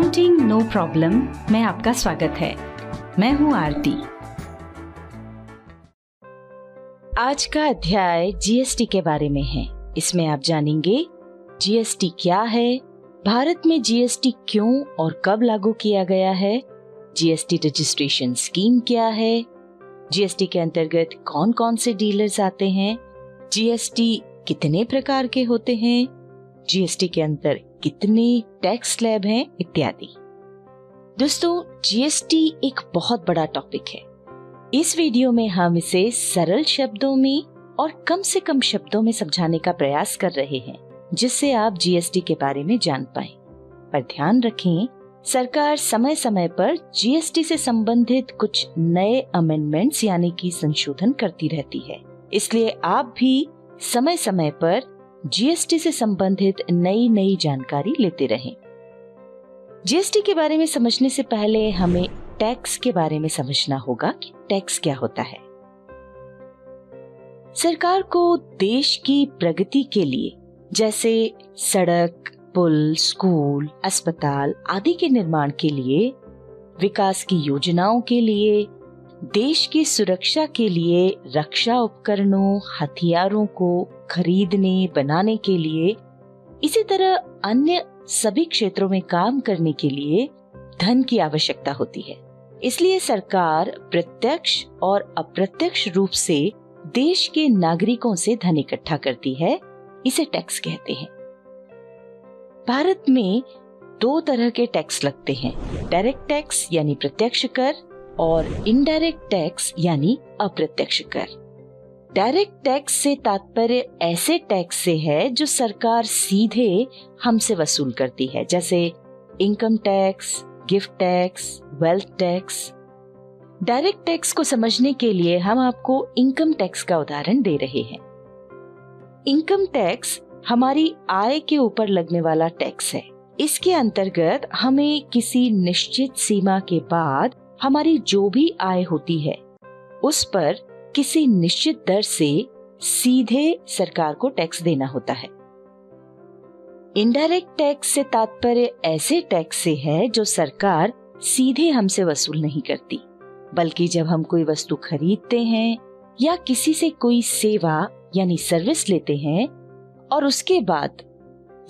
Accounting no problem में आपका स्वागत है। मैं हूँ आरती। आज का अध्याय जीएसटी के बारे में है। इसमें आप जानेंगे जीएसटी क्या है, भारत में जीएसटी क्यों और कब लागू किया गया है, जीएसटी रजिस्ट्रेशन स्कीम क्या है, जीएसटी के अंतर्गत कौन कौन से डीलर्स आते हैं, जीएसटी कितने प्रकार के होते हैं, जीएसटी के अंदर कितने टैक्स स्लैब हैं इत्यादि। दोस्तों, जीएसटी एक बहुत बड़ा टॉपिक है। इस वीडियो में हम इसे सरल शब्दों में और कम से कम शब्दों में समझाने का प्रयास कर रहे हैं, जिससे आप जीएसटी के बारे में जान पाएं। पर ध्यान रखें, सरकार समय समय पर जीएसटी से संबंधित कुछ नए अमेंडमेंट्स यानी कि संशोधन करती रहती है। इसलिए आप भी समय समय पर जीएसटी से संबंधित नई जानकारी लेते रहें। जीएसटी के बारे में समझने से पहले हमें टैक्स के बारे में समझना होगा कि टैक्स क्या होता है। सरकार को देश की प्रगति के लिए, जैसे सड़क, पुल, स्कूल, अस्पताल आदि के निर्माण के लिए, विकास की योजनाओं के लिए, देश की सुरक्षा के लिए रक्षा उपकरणों, हथियारों को खरीदने, बनाने के लिए, इसी तरह अन्य सभी क्षेत्रों में काम करने के लिए धन की आवश्यकता होती है। इसलिए सरकार प्रत्यक्ष और अप्रत्यक्ष रूप से देश के नागरिकों से धन इकट्ठा करती है। इसे टैक्स कहते हैं। भारत में दो तरह के टैक्स लगते हैं, डायरेक्ट टैक्स यानी प्रत्यक्ष कर और इनडायरेक्ट टैक्स यानी अप्रत्यक्ष कर। डायरेक्ट टैक्स से तात्पर्य ऐसे टैक्स से है जो सरकार सीधे हमसे वसूल करती है, जैसे income tax, gift tax, wealth tax. Direct tax को समझने के लिए हम आपको इनकम टैक्स का उदाहरण दे रहे हैं। इनकम टैक्स हमारी आय के ऊपर लगने वाला टैक्स है। इसके अंतर्गत हमें किसी निश्चित सीमा के बाद हमारी जो भी आय होती है उस पर किसी निश्चित दर से सीधे सरकार को टैक्स देना होता है। इनडायरेक्ट टैक्स से तात्पर्य ऐसे टैक्स से है जो सरकार सीधे हमसे वसूल नहीं करती, बल्कि जब हम कोई वस्तु खरीदते हैं या किसी से कोई सेवा यानी सर्विस लेते हैं और उसके बाद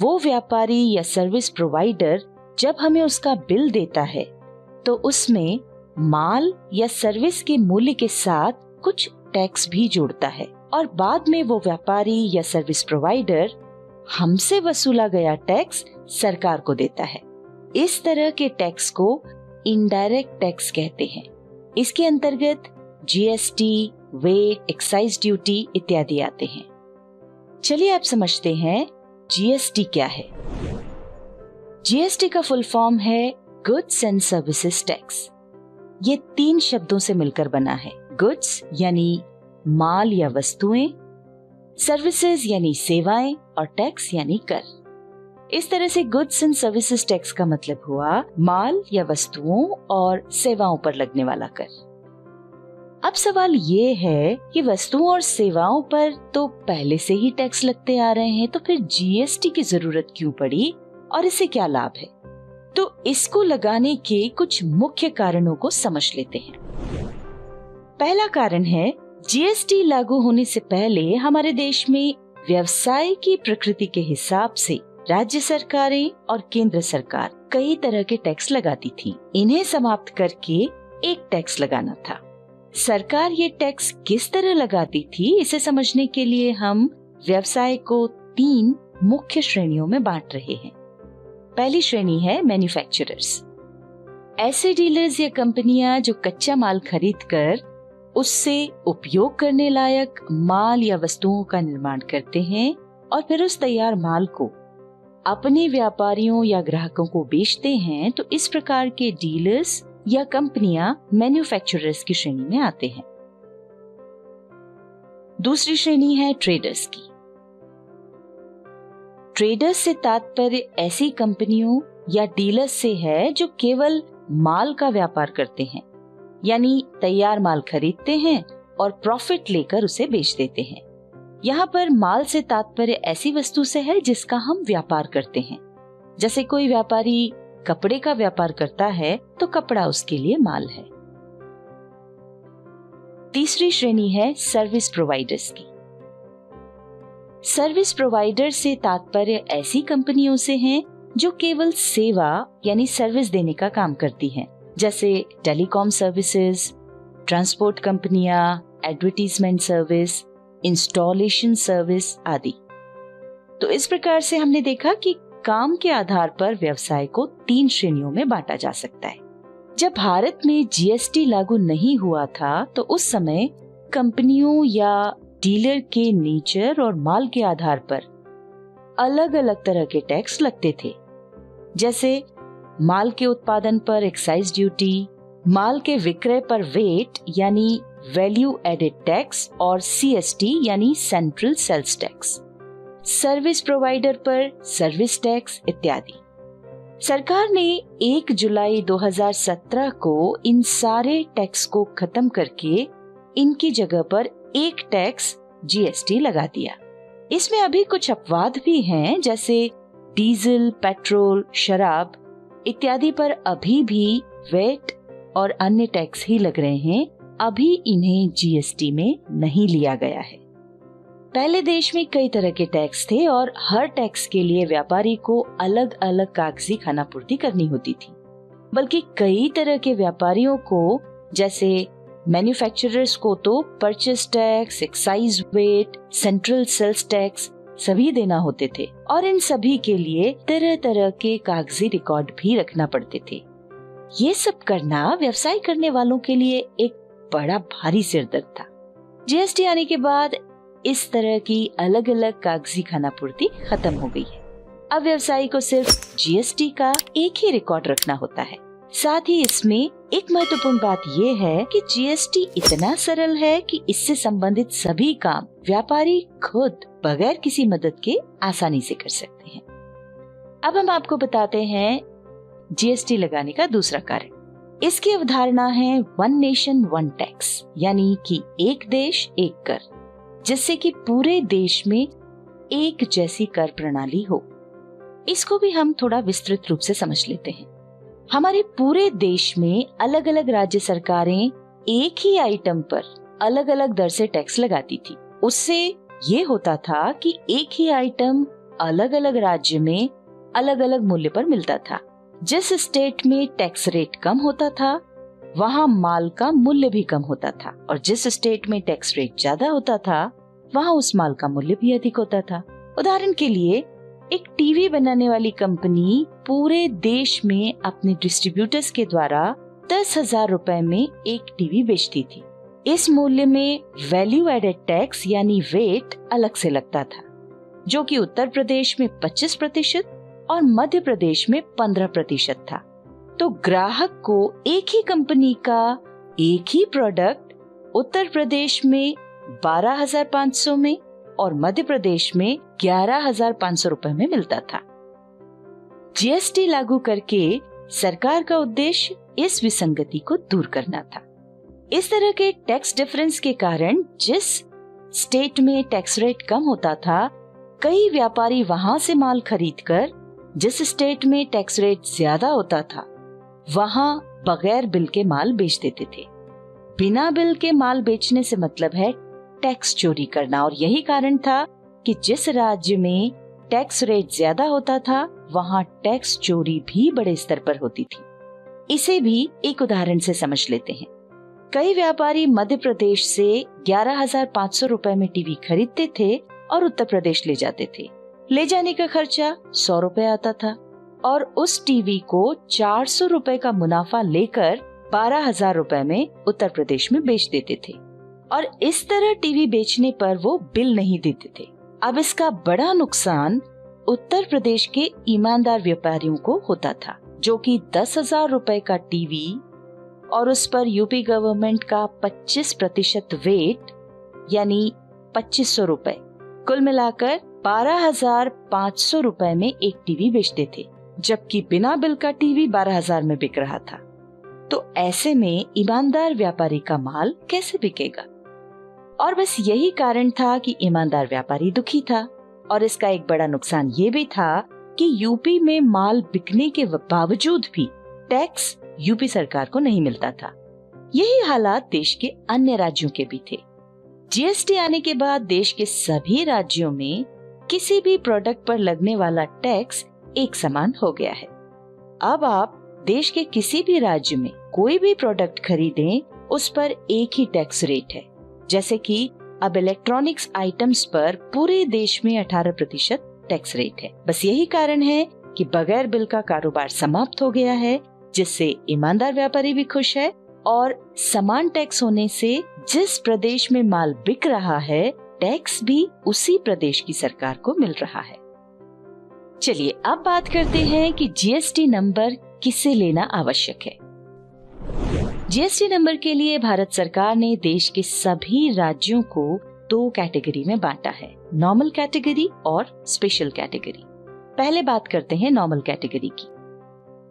वो व्यापारी या सर्विस प्रोवाइडर जब हमें उसका बिल देता है तो उसमें माल या सर्विस के मूल्य के साथ कुछ टैक्स भी जोड़ता है और बाद में वो व्यापारी या सर्विस प्रोवाइडर हमसे वसूला गया टैक्स सरकार को देता है। इस तरह के टैक्स को इनडायरेक्ट टैक्स कहते हैं। इसके अंतर्गत जीएसटी, वेट, एक्साइज ड्यूटी इत्यादि आते हैं। चलिए आप समझते हैं जीएसटी क्या है। जीएसटी का फुल फॉर्म है गुड्स एंड सर्विसेज टैक्स। ये 3 शब्दों से मिलकर बना है। गुड्स यानी माल या वस्तुएं, सर्विसेज यानी सेवाएं और टैक्स यानी कर। इस तरह से गुड्स एंड सर्विसेज टैक्स का मतलब हुआ माल या वस्तुओं और सेवाओं पर लगने वाला कर। अब सवाल ये है कि वस्तुओं और सेवाओं पर तो पहले से ही टैक्स लगते आ रहे हैं, तो फिर जीएसटी की जरूरत क्यों पड़ी और इससे क्या लाभ है? तो इसको लगाने के कुछ मुख्य कारणों को समझ लेते हैं। पहला कारण है, जीएसटी लागू होने से पहले हमारे देश में व्यवसाय की प्रकृति के हिसाब से राज्य सरकारें और केंद्र सरकार कई तरह के टैक्स लगाती थी। इन्हें समाप्त करके एक टैक्स लगाना था। सरकार ये टैक्स किस तरह लगाती थी, इसे समझने के लिए हम व्यवसाय को 3 मुख्य श्रेणियों में बांट रहे हैं। पहली श्रेणी है मैन्युफैक्चरर्स। ऐसे डीलर्स या कंपनियां जो कच्चा माल खरीदकर उससे उपयोग करने लायक माल या वस्तुओं का निर्माण करते हैं और फिर उस तैयार माल को अपने व्यापारियों या ग्राहकों को बेचते हैं। तो इस प्रकार के डीलर्स या कंपनियां मैन्युफैक्चरर्स की श्रेणी में आते हैं। दूसरी श्रेणी है ट्रेडर्स की। ट्रेडर्स से तात्पर्य ऐसी कंपनियों या डीलर्स से है जो केवल माल का व्यापार करते हैं, यानी तैयार माल खरीदते हैं और प्रॉफिट लेकर उसे बेच देते हैं। यहाँ पर माल से तात्पर्य ऐसी वस्तु से है जिसका हम व्यापार करते हैं। जैसे कोई व्यापारी कपड़े का व्यापार करता है तो कपड़ा उसके लिए माल है। तीसरी श्रेणी है सर्विस प्रोवाइडर्स की। सर्विस प्रोवाइडर से तात्पर्य ऐसी कंपनियों से है जो केवल सेवा यानी सर्विस देने का काम करती हैं, जैसे टेलीकॉम सर्विसेज, ट्रांसपोर्ट कंपनियां, एडवर्टाइजमेंट सर्विस, इंस्टॉलेशन सर्विस आदि। तो इस प्रकार से हमने देखा कि काम के आधार पर व्यवसाय को 3 श्रेणियों में बांटा जा सकता है। जब भारत में जीएसटी लागू नहीं हुआ था तो उस समय कंपनियों या डीलर के नेचर और माल के आधार पर अलग अलग तरह के टैक्स लगते थे, जैसे माल के उत्पादन पर एक्साइज ड्यूटी, माल के विक्रय पर वेट यानी वैल्यू एडेड टैक्स और सीएसटी यानी central sales tax, service provider पर सर्विस टैक्स इत्यादि। सरकार ने 1 जुलाई 2017 को इन सारे टैक्स को खत्म करके इनकी जगह पर एक टैक्स जीएसटी लगा दिया। इसमें अभी कुछ अपवाद भी हैं, जैसे डीजल, पेट्रोल, शराब इत्यादि पर अभी भी वेट और अन्य टैक्स ही लग रहे हैं, अभी इन्हें जीएसटी में नहीं लिया गया है। पहले देश में कई तरह के टैक्स थे और हर टैक्स के लिए व्यापारी को अलग अलग कागजी खानापूर्ति करनी होती थी। बल्कि कई तरह के व्यापारियों को, जैसे मैन्युफैक्चरर्स को तो purchase tax, excise VAT, central sales tax सभी देना होते थे और इन सभी के लिए तरह तरह के कागजी रिकॉर्ड भी रखना पड़ते थे। ये सब करना व्यवसाय करने वालों के लिए एक बड़ा भारी सिरदर्द था। जीएसटी आने के बाद इस तरह की अलग अलग कागजी खानापूर्ति खत्म हो गई है। अब व्यवसायी को सिर्फ जीएसटी का एक ही रिकॉर्ड रखना होता है। साथ ही इसमें एक महत्वपूर्ण बात यह है कि जीएसटी इतना सरल है कि इससे संबंधित सभी काम व्यापारी खुद बगैर किसी मदद के आसानी से कर सकते हैं। अब हम आपको बताते हैं जीएसटी लगाने का दूसरा कारण। इसकी अवधारणा है वन नेशन वन टैक्स, यानी कि एक देश एक कर, जिससे कि पूरे देश में एक जैसी कर प्रणाली हो। इसको भी हम थोड़ा विस्तृत रूप से समझ लेते हैं। हमारे पूरे देश में अलग अलग राज्य सरकारें एक ही आइटम पर अलग अलग दर से टैक्स लगाती थी। उससे ये होता था कि एक ही आइटम अलग अलग राज्य में अलग अलग मूल्य पर मिलता था। जिस स्टेट में टैक्स रेट कम होता था वहाँ माल का मूल्य भी कम होता था, और जिस स्टेट में टैक्स रेट ज्यादा होता था वहाँ उस माल का मूल्य भी अधिक होता था। उदाहरण के लिए एक टीवी बनाने वाली कंपनी पूरे देश में अपने डिस्ट्रीब्यूटर्स के द्वारा 10,000 रुपए में एक टीवी बेचती थी। इस मूल्य में वैल्यू एडेड टैक्स यानी वेट अलग से लगता था, जो कि उत्तर प्रदेश में 25% और मध्य प्रदेश में 15% था। तो ग्राहक को एक ही कंपनी का एक ही प्रोडक्ट उत्तर प्रदेश में 12,500 में और मध्य प्रदेश में 11,500 रुपए में मिलता था। जीएसटी लागू करके सरकार का उद्देश्य इस विसंगति को दूर करना था। इस तरह के टैक्स डिफरेंस के कारण जिस स्टेट में टैक्स रेट कम होता था, कई व्यापारी वहां से माल खरीदकर जिस स्टेट में टैक्स रेट ज्यादा होता था वहां बगैर बिल के माल बेच देते थे। बिना बिल के माल बेचने से मतलब है टैक्स चोरी करना, और यही कारण था कि जिस राज्य में टैक्स रेट ज्यादा होता था वहां टैक्स चोरी भी बड़े स्तर पर होती थी। इसे भी एक उदाहरण से समझ लेते हैं। कई व्यापारी मध्य प्रदेश से 11,500 रुपए में टीवी खरीदते थे और उत्तर प्रदेश ले जाते थे। ले जाने का खर्चा 100 रुपए आता था और उस टीवी को 400 रुपए का मुनाफा लेकर 12,000 रुपए में उत्तर प्रदेश में बेच देते थे, और इस तरह टीवी बेचने पर वो बिल नहीं देते थे। अब इसका बड़ा नुकसान उत्तर प्रदेश के ईमानदार व्यापारियों को होता था, जो कि 10,000 रुपए का टीवी और उस पर यूपी गवर्नमेंट का 25% वेट यानी 2,500 रुपए, कुल मिलाकर 12,500 रुपए में एक टीवी बेचते थे, जबकि बिना बिल का टीवी 12,000 में बिक रहा था। तो ऐसे में ईमानदार व्यापारी का माल कैसे बिकेगा? और बस यही कारण था कि ईमानदार व्यापारी दुखी था, और इसका एक बड़ा नुकसान ये भी था कि यूपी में माल बिकने के बावजूद भी टैक्स यूपी सरकार को नहीं मिलता था। यही हालात देश के अन्य राज्यों के भी थे। जीएसटी आने के बाद देश के सभी राज्यों में किसी भी प्रोडक्ट पर लगने वाला टैक्स एक समान हो गया है। अब आप देश के किसी भी राज्य में कोई भी प्रोडक्ट खरीदें, उस पर एक ही टैक्स रेट है। जैसे कि अब इलेक्ट्रॉनिक्स आइटम्स पर पूरे देश में 18% टैक्स रेट है। बस यही कारण है कि बगैर बिल का कारोबार समाप्त हो गया है, जिससे ईमानदार व्यापारी भी खुश है और समान टैक्स होने से जिस प्रदेश में माल बिक रहा है, टैक्स भी उसी प्रदेश की सरकार को मिल रहा है। चलिए अब बात करते हैं कि जीएसटी नंबर किसे लेना आवश्यक है। जीएसटी नंबर के लिए भारत सरकार ने देश के सभी राज्यों को 2 कैटेगरी में बांटा है, नॉर्मल कैटेगरी और स्पेशल कैटेगरी। पहले बात करते हैं नॉर्मल कैटेगरी की।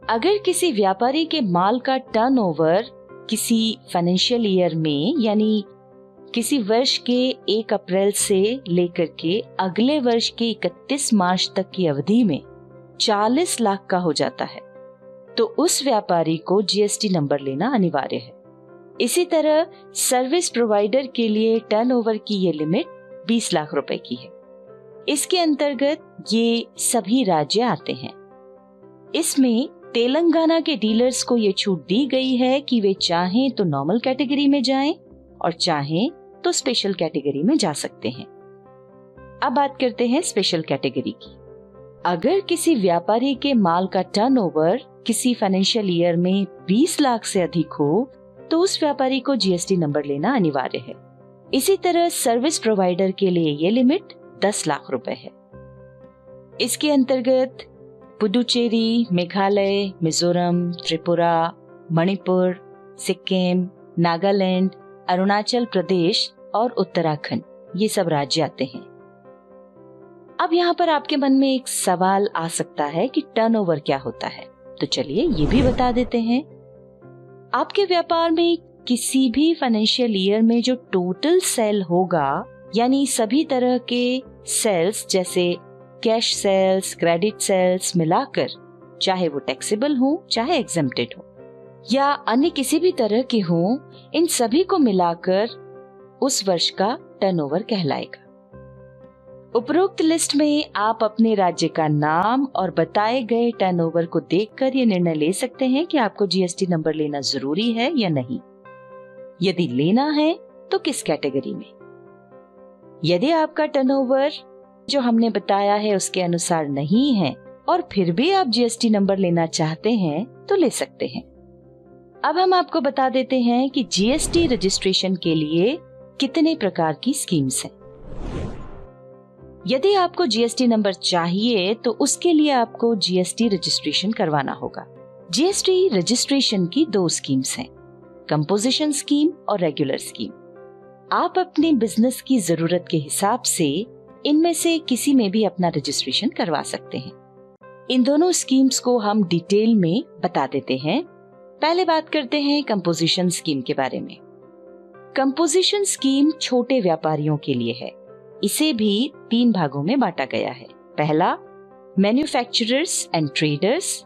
अगर किसी व्यापारी के माल का टर्नओवर किसी फाइनेंशियल ईयर में, यानी किसी वर्ष के 1 अप्रैल से लेकर के अगले वर्ष के 31 मार्च तक की अवधि में 40 लाख का हो जाता है, तो उस व्यापारी को जीएसटी नंबर लेना अनिवार्य है। इसी तरह सर्विस प्रोवाइडर के लिए टर्नओवर की ये लिमिट 20 लाख रुपए की है। इसके अंतर्गत ये सभी राज्य आते हैं। इसमें तेलंगाना के डीलर्स को ये छूट दी गई है कि वे चाहें तो नॉर्मल कैटेगरी में जाएं और चाहें तो स्पेशल कैटेगरी में जा सकते हैं। अब बात करते हैं स्पेशल कैटेगरी की। अगर किसी व्यापारी के माल का टर्नओवर किसी फाइनेंशियल ईयर में 20 लाख से अधिक हो, तो उस व्यापारी को जीएसटी नंबर लेना अनिवार्य है। इसी तरह सर्विस प्रोवाइडर के लिए ये लिमिट 10 लाख रुपए है। इसके अंतर्गत पुडुचेरी, मेघालय, मिजोरम, त्रिपुरा, मणिपुर, सिक्किम, नागालैंड, अरुणाचल प्रदेश और उत्तराखंड, ये सब राज्य आते हैं। अब यहाँ पर आपके मन में एक सवाल आ सकता है कि टर्नओवर क्या होता है, तो चलिए ये भी बता देते हैं। आपके व्यापार में किसी भी फाइनेंशियल ईयर में जो टोटल सेल होगा, यानी सभी तरह के सेल्स जैसे कैश सेल्स, क्रेडिट सेल्स मिलाकर, चाहे वो टैक्सेबल हो चाहे एग्जेम्प्टेड हो या अन्य किसी भी तरह के हों, इन सभी को मिलाकर उस वर्ष का टर्नओवर कहलाएगा। उपरोक्त लिस्ट में आप अपने राज्य का नाम और बताए गए टर्नओवर को देखकर ये निर्णय ले सकते हैं कि आपको जीएसटी नंबर लेना जरूरी है या नहीं। यदि लेना है तो किस कैटेगरी में। यदि आपका टर्नओवर जो हमने बताया है उसके अनुसार नहीं है और फिर भी आप जीएसटी नंबर लेना चाहते हैं तो ले सकते हैं। अब हम आपको बता देते हैं कि जीएसटी रजिस्ट्रेशन के लिए कितने प्रकार की स्कीम्स हैं। यदि आपको जीएसटी नंबर चाहिए तो उसके लिए आपको जीएसटी रजिस्ट्रेशन करवाना होगा। जीएसटी रजिस्ट्रेशन की 2 स्कीम्स हैं, कंपोजिशन स्कीम और रेगुलर स्कीम। आप अपने बिजनेस की जरूरत के हिसाब से इनमें से किसी में भी अपना रजिस्ट्रेशन करवा सकते हैं। इन दोनों स्कीम्स को हम डिटेल में बता देते हैं। पहले बात करते हैं कंपोजिशन स्कीम के बारे में। कंपोजिशन स्कीम छोटे व्यापारियों के लिए है। इसे भी 3 भागों में बांटा गया है। पहला, मैन्युफैक्चरर्स एंड ट्रेडर्स।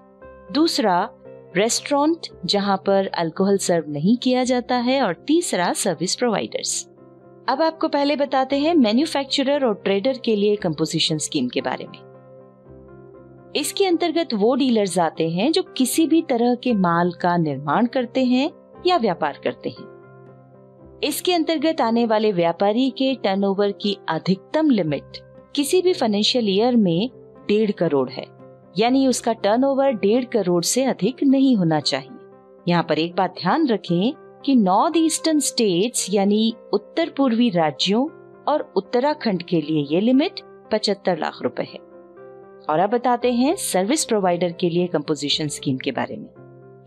दूसरा, रेस्टोरेंट जहां पर अल्कोहल सर्व नहीं किया जाता है। और तीसरा, सर्विस प्रोवाइडर्स। अब आपको पहले बताते हैं मैन्युफैक्चरर और ट्रेडर के लिए कंपोजिशन स्कीम के बारे में। इसके अंतर्गत वो डीलर्स आते हैं जो किसी भी तरह के माल का निर्माण करते हैं या व्यापार करते हैं। इसके अंतर्गत आने वाले व्यापारी के टर्नओवर की अधिकतम लिमिट किसी भी फाइनेंशियल ईयर में 1.5 करोड़ है, यानी उसका टर्नओवर 1.5 करोड़ से अधिक नहीं होना चाहिए। यहाँ पर एक बात ध्यान रखें कि नॉर्थ ईस्टर्न स्टेट्स यानी उत्तर पूर्वी राज्यों और उत्तराखंड के लिए ये लिमिट 75 लाख रुपए है। और अब बताते हैं सर्विस प्रोवाइडर के लिए कंपोजिशन स्कीम के बारे में।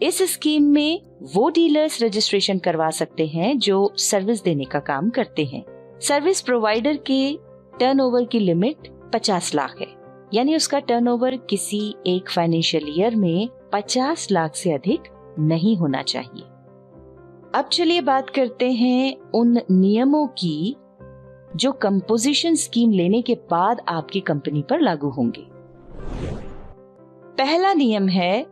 इस स्कीम में वो डीलर्स रजिस्ट्रेशन करवा सकते हैं जो सर्विस देने का काम करते हैं। सर्विस प्रोवाइडर के टर्नओवर की लिमिट 50 लाख है, यानी उसका टर्नओवर किसी एक फाइनेंशियल ईयर में 50 लाख से अधिक नहीं होना चाहिए। अब चलिए बात करते हैं उन नियमों की जो कंपोजिशन स्कीम लेने के बाद आपकी कंपनी पर लागू होंगे। पहला नियम है,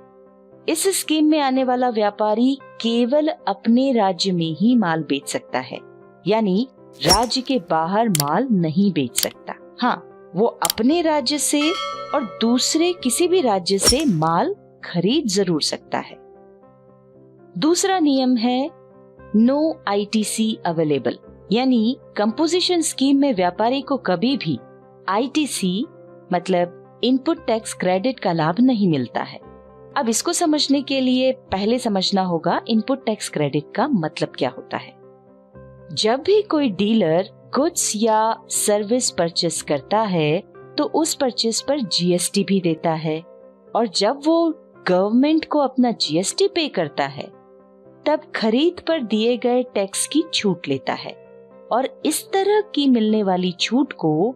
इस स्कीम में आने वाला व्यापारी केवल अपने राज्य में ही माल बेच सकता है, यानी राज्य के बाहर माल नहीं बेच सकता। हाँ, वो अपने राज्य से और दूसरे किसी भी राज्य से माल खरीद जरूर सकता है। दूसरा नियम है नो ITC अवेलेबल, यानी कंपोजिशन स्कीम में व्यापारी को कभी भी ITC मतलब इनपुट टैक्स क्रेडिट का लाभ नहीं मिलता है। अब इसको समझने के लिए पहले समझना होगा इनपुट टैक्स क्रेडिट का मतलब क्या होता है। जब भी कोई डीलर गुड्स या सर्विस परचेस करता है तो उस परचेस पर GST भी देता है, और जब वो गवर्नमेंट को अपना GST पे करता है तब खरीद पर दिए गए टैक्स की छूट लेता है, और इस तरह की मिलने वाली छूट को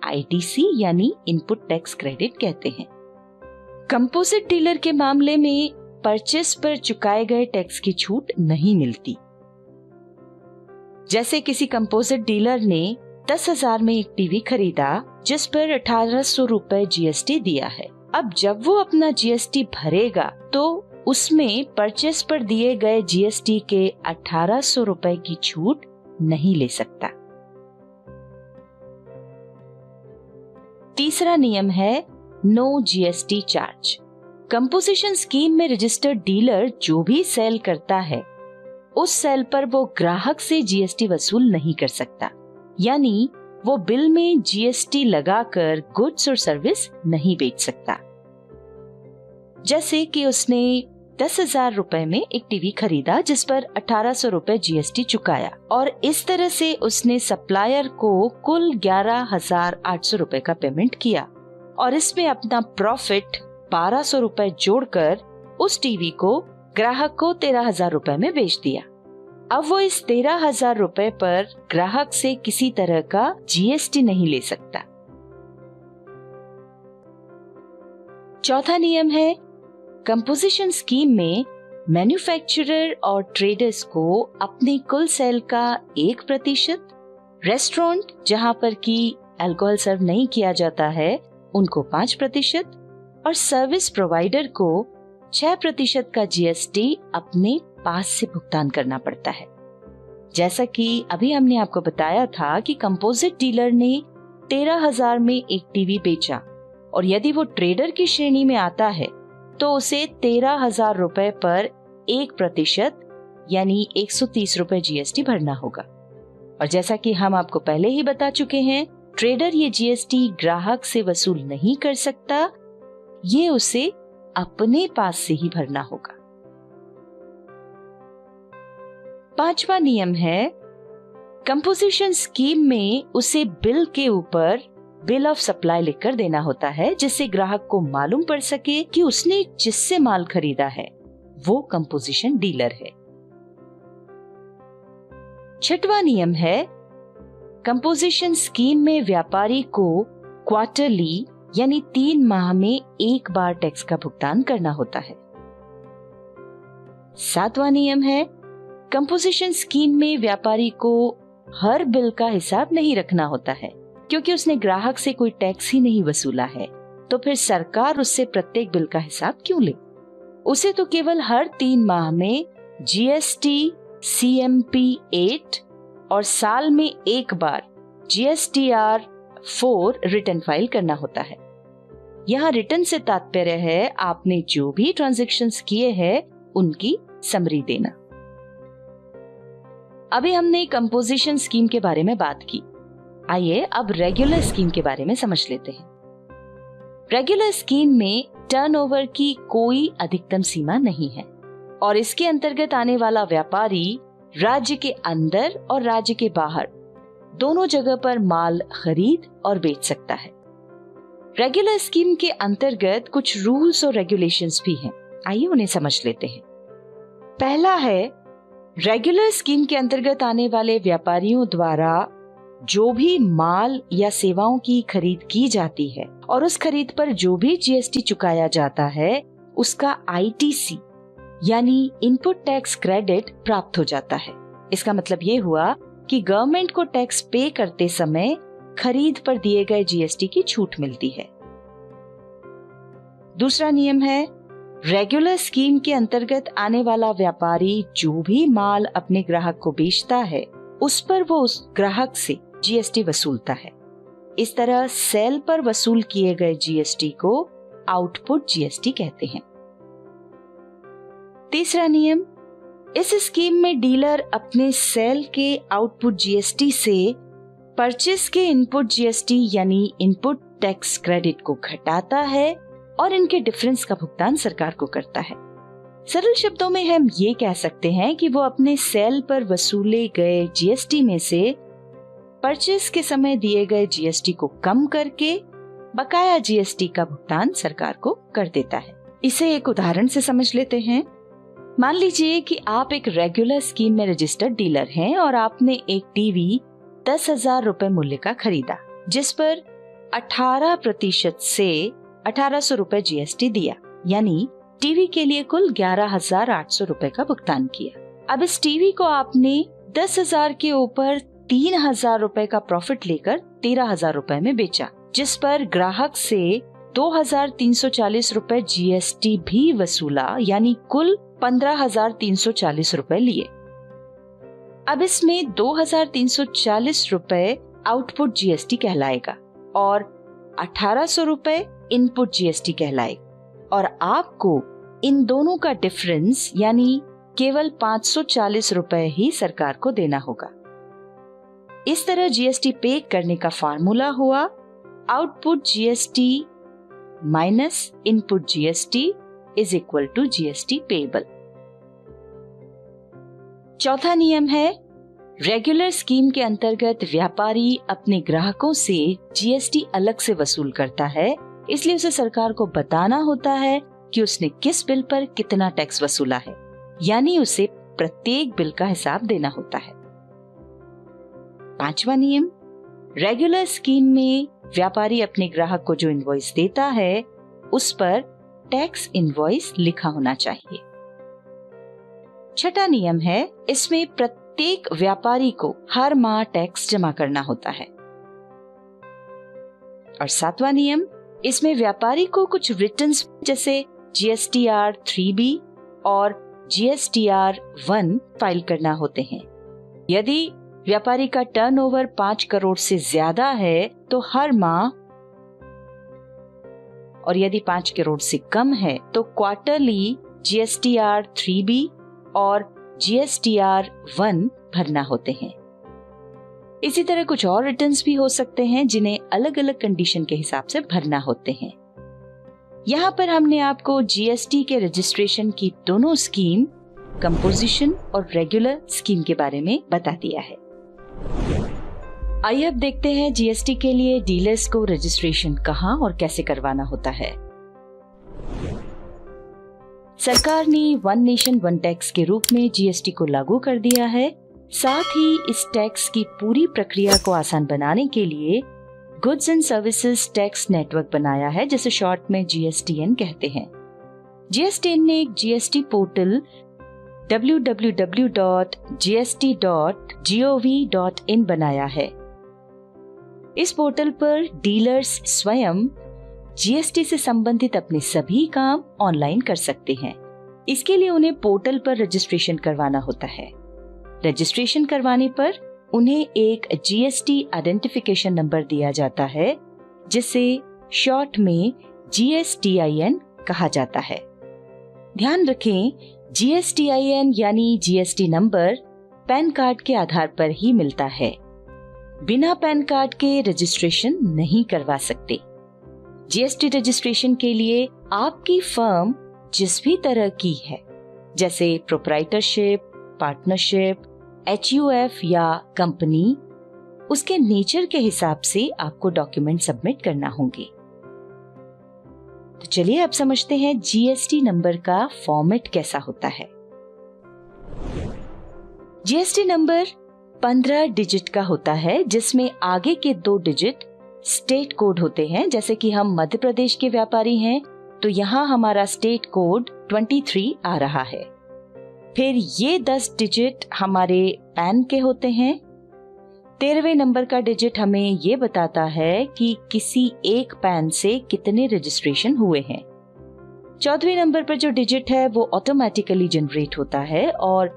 ITC यानी इनपुट टैक्स क्रेडिट कहते हैं। कंपोजिट डीलर के मामले में परचेस पर चुकाए गए टैक्स की छूट नहीं मिलती। जैसे किसी कंपोजिट डीलर ने 10,000 में एक टीवी खरीदा जिस पर 1,800 रुपए GST दिया है। अब जब वो अपना GST भरेगा तो उसमें परचेस पर दिए गए GST के 1,800 रुपए की छूट नहीं ले सकता। तीसरा नियम है no GST charge. Composition scheme में रजिस्टर्ड डीलर जो भी सेल करता है उस सेल पर वो ग्राहक से GST वसूल नहीं कर सकता, यानी वो बिल में GST लगाकर गुड्स और सर्विस नहीं बेच सकता। जैसे कि उसने 10,000 रुपए में एक टीवी खरीदा जिस पर 1,800 रुपए GST चुकाया, और इस तरह से उसने सप्लायर को कुल 11,800 रुपए का पेमेंट किया, और इसमें अपना प्रॉफिट 1,200 रुपए जोड़कर उस टीवी को ग्राहक को 13,000 रुपए में बेच दिया। अब वो इस 13,000 रुपए पर ग्राहक से किसी तरह का GST नहीं ले सकता। चौथा नियम है, कंपोजिशन स्कीम में मैन्युफैक्चरर और ट्रेडर्स को अपने कुल सेल का 1%, रेस्टोरेंट जहां पर कि अल्कोहल सर्व नहीं किया जाता है उनको 5%, और सर्विस प्रोवाइडर को 6% का GST अपने पास से भुगतान करना पड़ता है। जैसा कि अभी हमने आपको बताया था कि कंपोजिट डीलर ने 13,000 में एक टीवी बेचा, और यदि वो ट्रेडर की श्रेणी में आता है तो उसे 13,000 रुपए पर 1% यानी 130 रुपए GST भरना होगा। और जैसा कि हम आपको पहले ही बता चुके हैं, ट्रेडर ये GST ग्राहक से वसूल नहीं कर सकता, ये उसे अपने पास से ही भरना होगा। पांचवा नियम है, कंपोजिशन स्कीम में उसे बिल के ऊपर बिल ऑफ सप्लाई लिखकर देना होता है, जिससे ग्राहक को मालूम पड़ सके कि उसने जिससे माल खरीदा है वो कंपोजिशन डीलर है। छठवां नियम है, कंपोजिशन स्कीम में व्यापारी को क्वार्टरली यानी 3 माह में एक बार टैक्स का भुगतान करना होता है। सातवां नियम है, कंपोजिशन स्कीम में व्यापारी को हर बिल का हिसाब नहीं रखना होता है, क्योंकि उसने ग्राहक से कोई टैक्स ही नहीं वसूला है, तो फिर सरकार उससे प्रत्येक बिल का हिसाब क्यों ले। उसे तो केवल हर 3 माह में GST CMP 8 और साल में एक बार GSTR 4 रिटर्न फाइल करना होता है। यहाँ रिटर्न से तात्पर्य है आपने जो भी ट्रांजैक्शंस किए हैं उनकी समरी देना। अभी हमने कंपोजिशन स्कीम के बारे में बात की, आइए अब रेगुलर स्कीम के बारे में समझ लेते हैं। रेगुलर स्कीम में टर्नओवर की कोई अधिकतम सीमा नहीं है, और इसके अंतर्गत आने वाला व्यापारी राज्य के अंदर और राज्य के बाहर दोनों जगह पर माल खरीद और बेच सकता है। रेगुलर स्कीम के अंतर्गत कुछ रूल्स और रेगुलेशंस भी हैं, आइए उन्हें समझ लेते हैं। पहला है, रेगुलर स्कीम के अंतर्गत आने वाले व्यापारियों द्वारा जो भी माल या सेवाओं की खरीद की जाती है और उस खरीद पर जो भी GST चुकाया जाता है उसका ITC यानी इनपुट टैक्स क्रेडिट प्राप्त हो जाता है। इसका मतलब ये हुआ कि गवर्नमेंट को टैक्स पे करते समय खरीद पर दिए गए GST की छूट मिलती है। दूसरा नियम है, रेगुलर स्कीम के अंतर्गत आने वाला व्यापारी जो भी माल अपने ग्राहक को बेचता है उस पर वो उस ग्राहक से जीएसटी वसूलता है। इस तरह सेल पर वसूल किए गए जीएसटी को आउटपुट जीएसटी कहते हैं। तीसरा नियम, इस स्कीम में डीलर अपने सेल के आउटपुट जीएसटी से परचेस के इनपुट जीएसटी यानी इनपुट टैक्स क्रेडिट को घटाता है और इनके डिफरेंस का भुगतान सरकार को करता है। सरल शब्दों में हम ये कह सकते हैं कि वो अपने सेल पर वसूले गए जीएसटी में से परचेस के समय दिए गए जीएसटी को कम करके बकाया जीएसटी का भुगतान सरकार को कर देता है। इसे एक उदाहरण से समझ लेते हैं। मान लीजिए कि आप एक रेगुलर स्कीम में रजिस्टर्ड डीलर हैं और आपने एक टीवी 10,000 रुपए मूल्य का खरीदा, जिस पर 18% से 1,800 रुपए जीएसटी दिया, यानी टीवी के लिए कुल 11,800 रुपए का भुगतान किया। अब इस टीवी को आपने 10,000 के ऊपर 3,000 रुपए का प्रॉफिट लेकर 13,000 रुपए में बेचा, जिस पर ग्राहक से 2,340 रुपए जीएसटी भी वसूला, यानी कुल 15,340 रुपए लिए। अब इसमें 2,340 रुपए आउटपुट जीएसटी कहलाएगा और 1,800 रुपए इनपुट जीएसटी कहलाएगा और आपको इन दोनों का डिफरेंस यानी केवल 540 रुपए ही सरकार को देना होगा। इस तरह जीएसटी पे करने का फार्मूला हुआ output GST minus input GST is equal to GST payable. चौथा नियम है, रेगुलर स्कीम के अंतर्गत व्यापारी अपने ग्राहकों से जीएसटी अलग से वसूल करता है, इसलिए उसे सरकार को बताना होता है कि उसने किस बिल पर कितना टैक्स वसूला है, यानी उसे प्रत्येक बिल का हिसाब देना होता है। पांचवा नियम, रेगुलर स्कीम में व्यापारी अपने ग्राहक को जो इनवॉइस देता है उस पर टैक्स इनवॉइस लिखा होना चाहिए। छठा नियम है, इसमें प्रत्येक व्यापारी को हर माह टैक्स जमा करना होता है। और सातवां नियम, इसमें व्यापारी को कुछ रिटर्न्स जैसे GSTR 3B और GSTR 1 फाइल करना होते हैं। यदि व्यापारी का टर्नओवर 5 करोड़ से ज्यादा है तो हर माह, और यदि 5 करोड़ से कम है तो क्वार्टरली GSTR 3B और GSTR 1 भरना होते हैं। इसी तरह कुछ और रिटर्न्स भी हो सकते हैं जिन्हें अलग अलग कंडीशन के हिसाब से भरना होते हैं। यहाँ पर हमने आपको जीएसटी के रजिस्ट्रेशन की दोनों स्कीम, कंपोजिशन और रेगुलर स्कीम के बारे में बता दिया है। आइए अब देखते हैं जीएसटी के लिए डीलर्स को रजिस्ट्रेशन कहाँ और कैसे करवाना होता है। सरकार ने वन नेशन वन टैक्स के रूप में जीएसटी को लागू कर दिया है। साथ ही इस टैक्स की पूरी प्रक्रिया को आसान बनाने के लिए goods and services tax network बनाया है, जिसे शॉर्ट में GSTN कहते हैं। GSTN ने एक जीएसटी पोर्टल www.gst.gov.in बनाया है। इस पोर्टल पर डीलर्स स्वयं जीएसटी से संबंधित अपने सभी काम ऑनलाइन कर सकते हैं। इसके लिए उन्हें पोर्टल पर रजिस्ट्रेशन करवाना होता है। रजिस्ट्रेशन करवाने पर उन्हें एक जीएसटी आइडेंटिफिकेशन नंबर दिया जाता है, जिसे शॉर्ट में GSTIN कहा जाता है। ध्यान रखें, GSTIN यानी जीएसटी नंबर पैन कार्ड के आधार पर ही मिलता है। बिना पैन कार्ड के रजिस्ट्रेशन नहीं करवा सकते। जीएसटी रजिस्ट्रेशन के लिए आपकी फर्म जिस भी तरह की है, जैसे प्रोप्राइटरशिप, पार्टनरशिप, HUF या कंपनी, उसके नेचर के हिसाब से आपको डॉक्यूमेंट सबमिट करना होंगे। तो चलिए अब समझते हैं जीएसटी नंबर का फॉर्मेट कैसा होता है। जीएसटी नंबर 15 डिजिट का होता है, जिसमें आगे के 2 डिजिट स्टेट कोड होते हैं। जैसे कि हम मध्य प्रदेश के व्यापारी हैं तो यहाँ हमारा स्टेट कोड 23 आ रहा है। फिर ये 10 डिजिट हमारे पैन के होते हैं। 13वें नंबर का डिजिट हमें ये बताता है कि किसी एक पैन से कितने रजिस्ट्रेशन हुए हैं। 14वें नंबर पर जो डिजिट है वो ऑटोमेटिकली जनरेट होता है और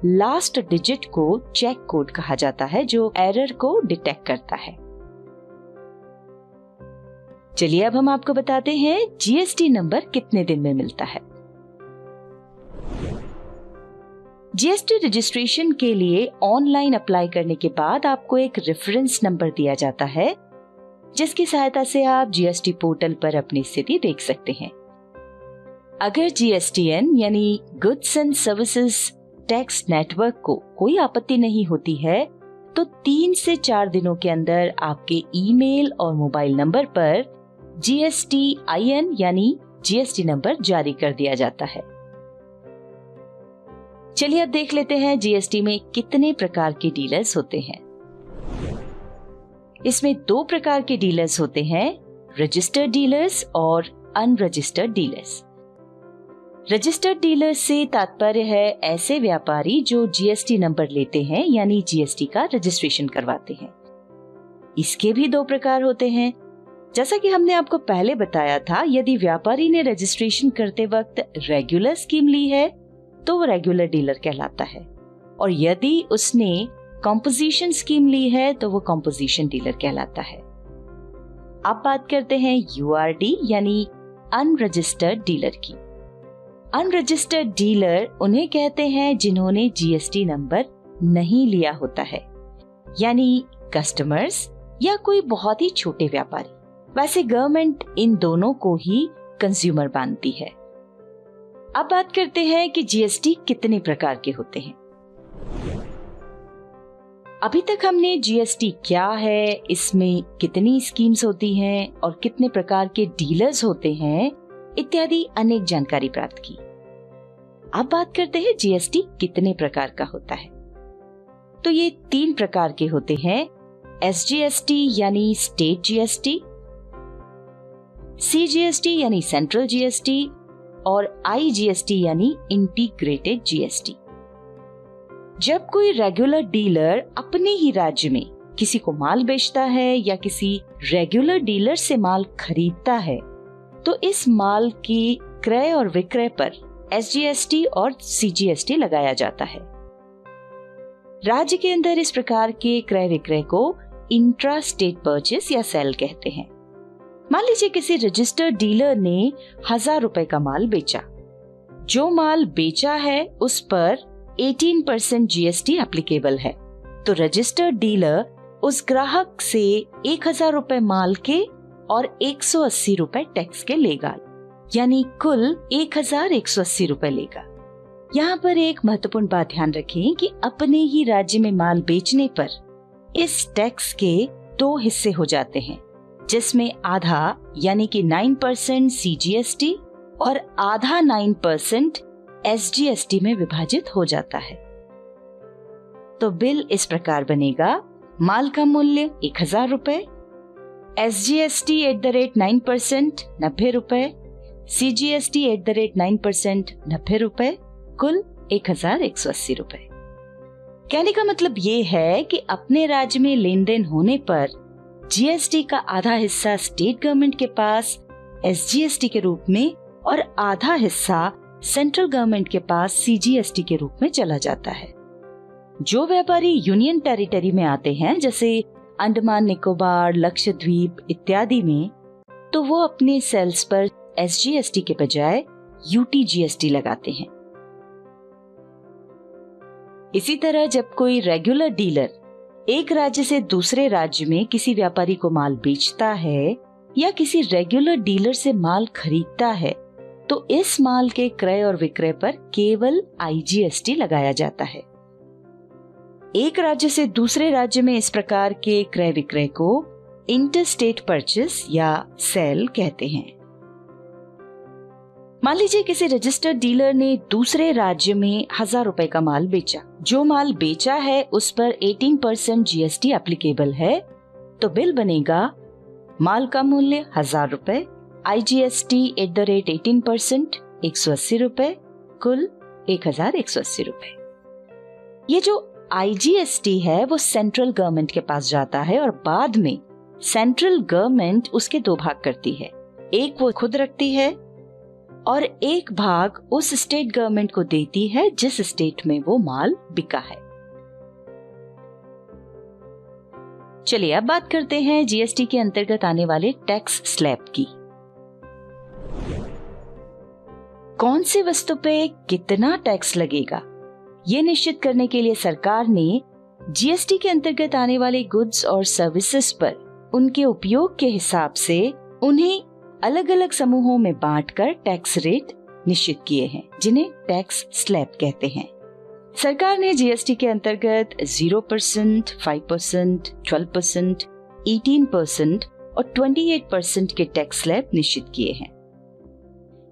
लास्ट डिजिट को चेक कोड कहा जाता है जो एरर को डिटेक्ट करता है। चलिए अब हम आपको बताते हैं जीएसटी नंबर कितने दिन में मिलता है। जीएसटी रजिस्ट्रेशन के लिए ऑनलाइन अप्लाई करने के बाद आपको एक रेफरेंस नंबर दिया जाता है जिसकी सहायता से आप जीएसटी पोर्टल पर अपनी स्थिति देख सकते हैं। अगर जीएसटीएन यानी goods and services tax network को कोई आपत्ति नहीं होती है तो 3 से 4 दिनों के अंदर आपके ईमेल और मोबाइल नंबर पर GSTIN यानी जीएसटी नंबर जारी कर दिया जाता है। चलिए अब देख लेते हैं जीएसटी में कितने प्रकार के डीलर्स होते हैं। इसमें 2 प्रकार के डीलर्स होते हैं, रजिस्टर्ड डीलर्स और अनरजिस्टर्ड डीलर्स। रजिस्टर्ड डीलर्स से तात्पर्य है ऐसे व्यापारी जो जीएसटी नंबर लेते हैं यानी जीएसटी का रजिस्ट्रेशन करवाते हैं। इसके भी 2 प्रकार होते हैं। जैसा कि हमने आपको पहले बताया था, यदि व्यापारी ने रजिस्ट्रेशन करते वक्त रेगुलर स्कीम ली है तो वो रेगुलर डीलर कहलाता है और यदि उसने कॉम्पोजिशन स्कीम ली है तो वो कॉम्पोजिशन डीलर कहलाता है। अब बात करते हैं यूआरडी यानी अनरजिस्टर्ड डीलर की। अनरजिस्टर्ड डीलर उन्हें कहते हैं जिन्होंने जीएसटी नंबर नहीं लिया होता है, यानी कस्टमर्स या कोई बहुत ही छोटे व्यापारी। वैसे गवर्नमेंट इन दोनों को ही कंज्यूमर मानती है। अब बात करते हैं कि जीएसटी कितने प्रकार के होते हैं। अभी तक हमने जीएसटी क्या है, इसमें कितनी स्कीम्स होती हैं और कितने प्रकार के डीलर्स होते हैं इत्यादि अनेक जानकारी प्राप्त की। अब बात करते हैं जीएसटी कितने प्रकार का होता है। तो ये 3 प्रकार के होते हैं, एसजीएसटी यानी स्टेट जीएसटी, सीजीएसटी यानी सेंट्रल जीएसटी और आईजीएसटी यानी इंटीग्रेटेड जीएसटी। जब कोई रेगुलर डीलर अपने ही राज्य में किसी को माल बेचता है या किसी रेगुलर डीलर से माल खरीदता है तो इस माल की क्रय और विक्रय पर एसजीएसटी और सीजीएसटी लगाया जाता है। राज्य के अंदर इस प्रकार के क्रय विक्रय को इंट्रा स्टेट परचेस या सेल कहते हैं। मान लीजिए किसी रजिस्टर्ड डीलर ने 1000 रुपए का माल बेचा। जो माल बेचा है उस पर 18% जीएसटी एप्लीकेबल है, तो रजिस्टर्ड डीलर उस ग्राहक से 1000 रुपए माल के और 180 रुपए टैक्स के लेगा, यानी कुल 1180 रुपए लेगा। यहाँ पर एक महत्वपूर्ण बात ध्यान रखें कि अपने ही राज्य में माल बेचने पर इस टैक्स के 2 हिस्से हो जाते हैं, जिसमें आधा यानी कि 9% सीजीएसटी और आधा 9% एसजीएसटी में विभाजित हो जाता है। तो बिल इस प्रकार बनेगा, माल का मूल्य 1000 रुपए, एसजीएसटी @9% 90 रुपए, सीजीएसटी @9% 90 रुपए, कुल 1180 रुपए। कहने का मतलब ये है कि अपने राज्य में लेन देन होने पर जीएसटी का आधा हिस्सा स्टेट गवर्नमेंट के पास एसजीएसटी के रूप में और आधा हिस्सा सेंट्रल गवर्नमेंट के पास सीजीएसटी के रूप में चला जाता है। जो व्यापारी यूनियन टेरिटरी में आते हैं जैसे अंडमान निकोबार, लक्षद्वीप इत्यादि में, तो वो अपने सेल्स पर एसजीएसटी के बजाय यूटीजीएसटी लगाते हैं। इसी तरह जब कोई रेगुलर डीलर एक राज्य से दूसरे राज्य में किसी व्यापारी को माल बेचता है या किसी रेगुलर डीलर से माल खरीदता है तो इस माल के क्रय और विक्रय पर केवल आईजीएसटी लगाया जाता है। एक राज्य से दूसरे राज्य में इस प्रकार के क्रय विक्रय को इंटरस्टेट परचेस या सेल कहते हैं। मान लीजिए किसी रजिस्टर्ड डीलर ने दूसरे राज्य में 1000 रुपए का माल बेचा। जो माल बेचा है उस पर 18% जीएसटी एप्लीकेबल है, तो बिल बनेगा, माल का मूल्य 1000 रुपए, आईजीएसटी @18% 180 रुपए, कुल 1180 रुपए। ये जो आईजीएसटी है वो सेंट्रल गवर्नमेंट के पास जाता है और बाद में सेंट्रल गवर्नमेंट उसके 2 भाग करती है। एक वो खुद रखती है और एक भाग उस स्टेट गवर्नमेंट को देती है जिस स्टेट में वो माल बिका है। चलिए अब बात करते हैं जीएसटी के अंतर्गत आने वाले टैक्स स्लैब की। कौन सी वस्तु पे कितना टैक्स लगेगा, ये निश्चित करने के लिए सरकार ने जीएसटी के अंतर्गत आने वाले गुड्स और सर्विसेज पर उनके उपयोग के हिसाब से उन्हें अलग अलग समूहों में बांटकर टैक्स रेट निश्चित किए हैं, जिन्हें टैक्स स्लैब कहते हैं। सरकार ने जीएसटी के अंतर्गत 0%, 5%, 12%, 18% और 28% के टैक्स स्लैब निश्चित किए हैं।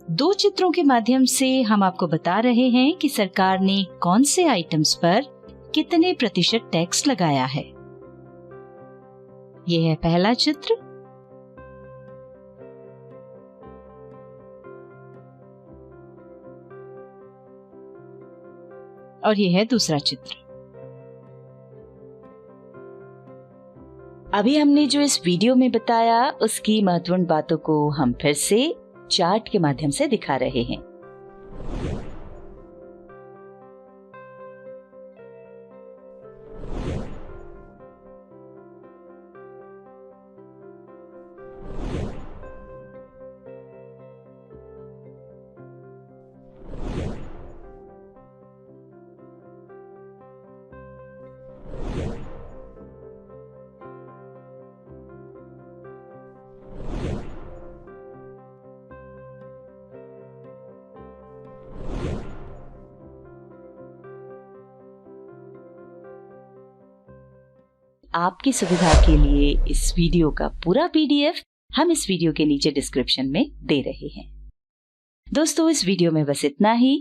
2 चित्रों के माध्यम से हम आपको बता रहे हैं कि सरकार ने कौन से आइटम्स पर कितने प्रतिशत टैक्स लगाया है। यह है पहला चित्र और यह है दूसरा चित्र। अभी हमने जो इस वीडियो में बताया उसकी महत्वपूर्ण बातों को हम फिर से चार्ट के माध्यम से दिखा रहे हैं। आपकी सुविधा के लिए इस वीडियो का पूरा पीडीएफ हम इस वीडियो के नीचे डिस्क्रिप्शन में दे रहे हैं। दोस्तों, इस वीडियो में बस इतना ही।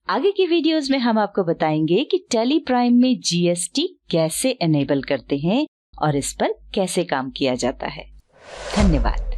आगे की वीडियोस में हम आपको बताएंगे कि टैली प्राइम में जीएसटी कैसे एनेबल करते हैं और इस पर कैसे काम किया जाता है। धन्यवाद।